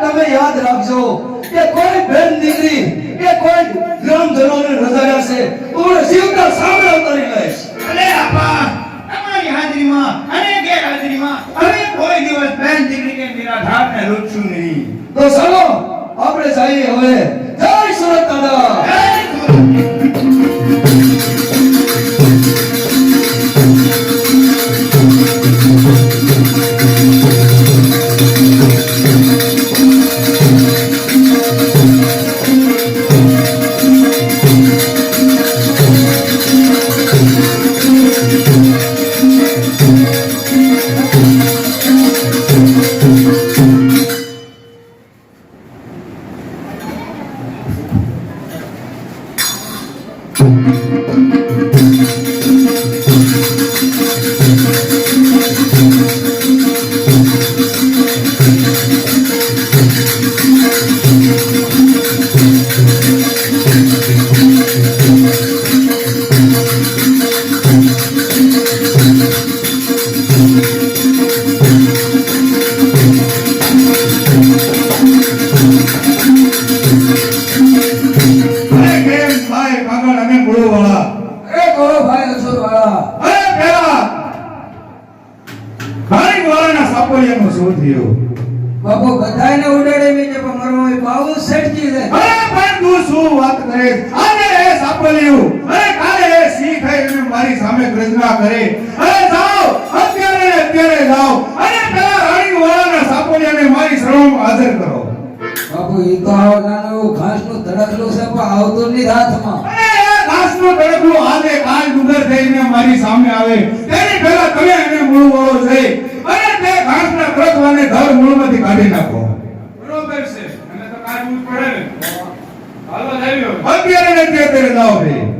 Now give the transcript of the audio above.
તમે યાદ રાખજો કે કોઈ બેન દીકરી કે કોઈ ગ્રામજનોને રજાયા છે તો હું જીવતા સામે ઉતારી લઈશ. અરે આપા તમારી હાજરીમાં અને ગેરહાજરીમાં અમે કોઈ દિવસ બેન દીકરી કે નિરાધારને લૂટશું નહીં. તો ચાલો આપણે જઈએ હવે. જય સુરત દાદા. જય બાપુ બધાયને ઉડાડે કે મરવા બાબુ સેટજી છે. અરે પણ તું શું વાત કરે? આજે એ સાપલિયું અરે કાલે એ સિંહ થઈને મારી સામે ગર્જના કરે. અરે જાઓ અત્યારે જાઓ અને પેલા રાણી વાળાના સાપલિયાને મારી શરણમાં હાજર કરો. બાપુ ઈ તો આવવાનું ઘાસનું ધડકલું છે પણ આવતું નહીં હાથમાં. અરે એ ઘાસનું ધડકલું આજે કાલ ડુંગર થઈને મારી સામે આવે તેની પહેલા તમે એને મૂળ વાળો છે અને તે ઘાસના ધડકવાને ધર મૂળમાંથી કાઢી નાખો. બરોબર છે. અને તો કાઢવું જ પડે ને. હાલો જાવ્યો. અત્યારે જાઓ ભાઈ.